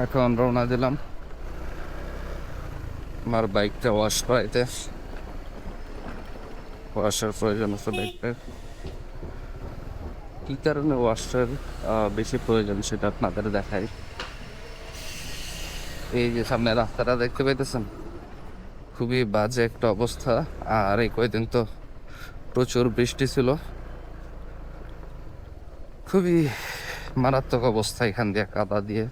এখন রওনা দিলাম আমার বাইকটা ওয়াশ করাইতে। ওয়াশের প্রয়োজন আছে বাইকটা। কী কারণে ওয়াশের বেশি প্রয়োজন সেটা আপনাদের দেখাই। এই যে সামনে রাস্তাটা দেখতে পাইতেছেন, খুবই বাজে একটা অবস্থা। আর এই কয়দিন তো প্রচুর বৃষ্টি ছিল, খুবই মারাত্মক অবস্থা। এখান দিয়ে কাদা দিয়ে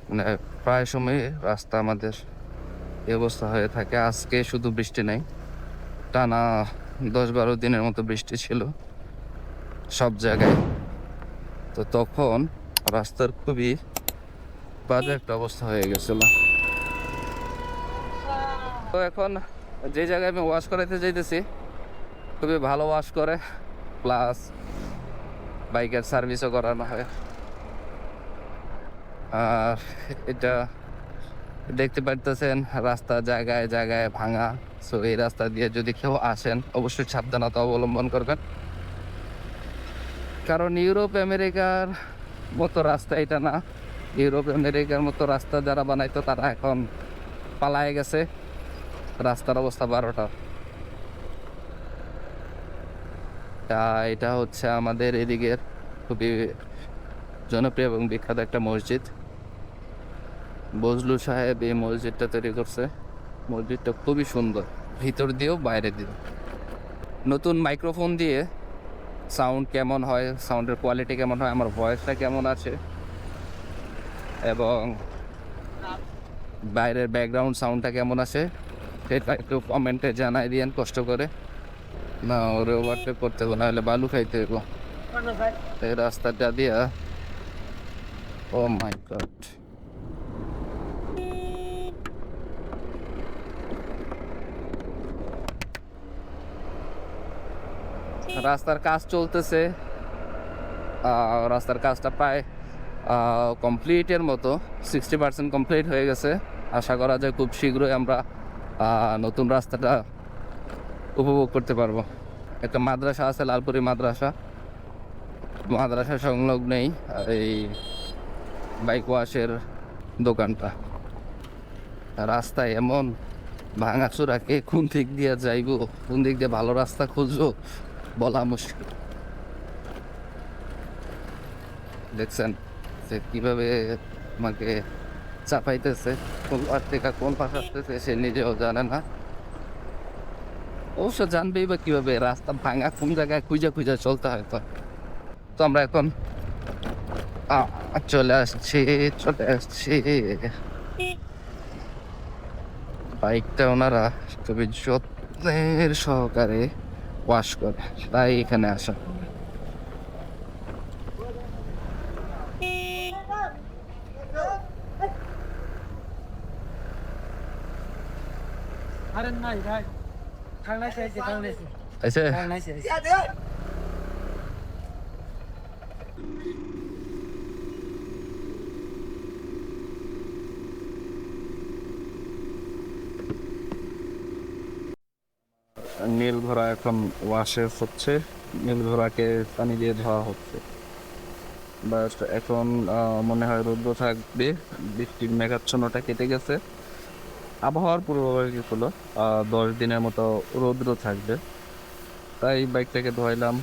মানে প্রায় সময় রাস্তা আমাদের এই অবস্থা হয়ে থাকে। আজকে শুধু বৃষ্টি নাই, টানা 10-12 দিনের মতো বৃষ্টি ছিল সব জায়গায়। তো তখন রাস্তার খুবই বাজে একটা অবস্থা হয়ে গেছিল। তো এখন যে জায়গায় আমি ওয়াশ করাইতে যাইতেছি, খুবই ভালো ওয়াশ করে, প্লাস বাইকের সার্ভিসও করানো হয়। আর এটা দেখতে পারতেছেন রাস্তা জায়গায় জায়গায় ভাঙা। সো এই রাস্তা দিয়ে যদি কেউ আসেন অবশ্যই সাবধানতা অবলম্বন করবেন, কারণ ইউরোপ আমেরিকার মতো রাস্তা এটা না। ইউরোপ আমেরিকার মতো রাস্তা যারা বানাইতো তারা এখন পালায়ে গেছে। রাস্তার অবস্থা 12টা। এটা হচ্ছে আমাদের এদিকের খুবই জনপ্রিয় এবং বিখ্যাত একটা মসজিদ। বজলু সাহেব এই মসজিদটা তৈরি করছে। মসজিদটা খুবই সুন্দর, ভিতর দিয়েও বাইরে দিয়েও। নতুন মাইক্রোফোন দিয়ে সাউন্ড কেমন হয়, সাউন্ডের কোয়ালিটি কেমন হয়, আমার ভয়েসটা কেমন আছে এবং বাইরের ব্যাকগ্রাউন্ড সাউন্ডটা কেমন আছে সেটা একটু কমেন্টে জানাই দিয়েন কষ্ট করে। না ওরে ওভারটেক করতে হবে, না হলে বালু খাইতে হইব এই রাস্তাটা দিয়া। ও মাই গড, রাস্তার কাজ চলতেছে। রাস্তার কাজটা প্রায় কমপ্লিটের মতো, 60% কমপ্লিট হয়ে গেছে। আশা করা যায় খুব শীঘ্রই আমরা নতুন রাস্তাটা উপভোগ করতে পারবো। একটা মাদ্রাসা আছে, লালপুরি মাদ্রাসা। মাদ্রাসা সংলগ্নেই এই বাইক ওয়াশের দোকানটা। রাস্তায় এমন ভাঙাচোরা, কে কোন দিক দিয়ে যাইব, কোন দিক দিয়ে ভালো রাস্তা খুঁজবো বলা মুশকিল। দেখছেন যে কিভাবে আমাকে চাপাইতেছে, কোন পাশ থেকে কোন পাশ আসতেছে সে নিজেও জানে না। অবশ্য জানবেই বা কিভাবে, রাস্তা ভাঙা কোন জায়গায় খুঁজে খুঁজে চলতে হয়। তো তো আমরা এখন চলে আসছি। বাইকটা ওনারা খুবই যত্নের সহকারে ওয়াশ করে, তাই এখানে আসা। আচ্ছা, নীল ঘোড়া এখন ওয়াশে হচ্ছে। নীল ঘোড়াকে পানি দিয়ে ধোয়া হচ্ছে। বাট এখন মনে হয় রৌদ্র থাকবে, বৃষ্টির মেঘাচ্ছন্নটা কেটে গেছে। আবহাওয়ার পূর্বাভাস ছিল 10 দিনের মতো রৌদ্র থাকবে, তাই বাইকটাকে ধোয়াইলাম।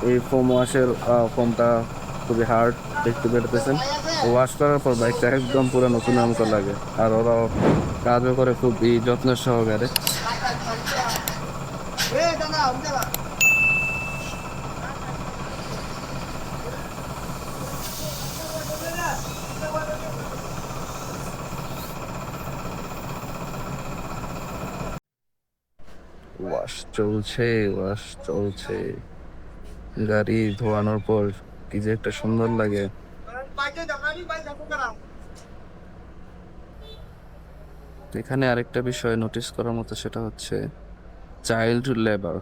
এই ফোম ওয়াশের ফোমটা খুবই হার্ড, দেখতে পেতেছেন। ওয়াশ করার পর বাইকটা একদম পুরো নতুনের মতো লাগে। আর ওরাও কাজও করে খুবই যত্নের সহকারে। ওয়াশ চলছে, ওয়াশ চলছে। গাড়ি ধোয়ানোর পর কি যে একটা সুন্দর লাগে। এখানে আরেকটা বিষয় নোটিস করার মতো, সেটা হচ্ছে চাইল্ড লেবার,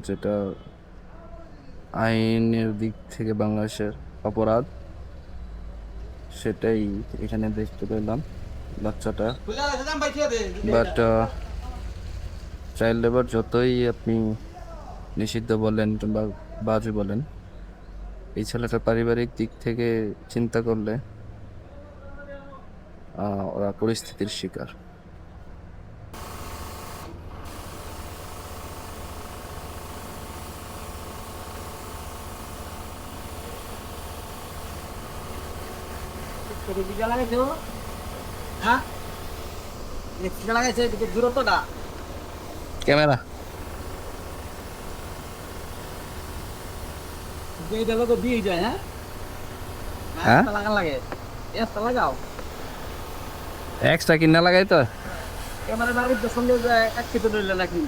যেটা আইনের দিক থেকে বাংলাদেশের অপরাধ, সেটাই এখানে দেখতে পেলাম বাচ্চাটা। বাট চাইল্ড লেবার যতই আপনি নিষিদ্ধ বলেন কিংবা বাজে বলেন, এই ছেলেটা পারিবারিক দিক থেকে চিন্তা করলে ওরা পরিস্থিতির শিকার। ক্যামেরা দিয়ে যায়, হ্যাঁ হ্যাঁ লাগে লাগাও এক্সট্রা কিনা লাগাই তো। ক্যামেরা বাড়ির সঙ্গে এক কেটে রইল নাকি?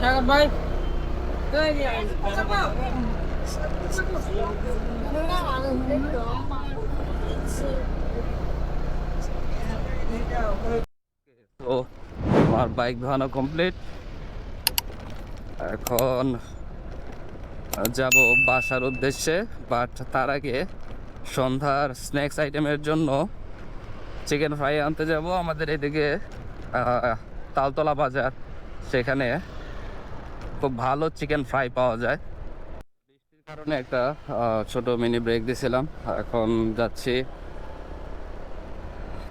সাগর ভাই তো আমার বাইক ধোয়ানো কমপ্লিট। এখন যাব বাসার উদ্দেশ্যে, বাট তার আগে সন্ধ্যার স্ন্যাক্স আইটেমের জন্য চিকেন ফ্রাই আনতে যাব আমাদের এদিকে তালতলা বাজার। সেখানে খুব ভালো চিকেন ফ্রাই পাওয়া যায়। বৃষ্টির কারণে একটা ছোট মিনি ব্রেক দিয়েছিলাম, এখন যাচ্ছি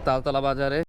তালতলা বাজারে।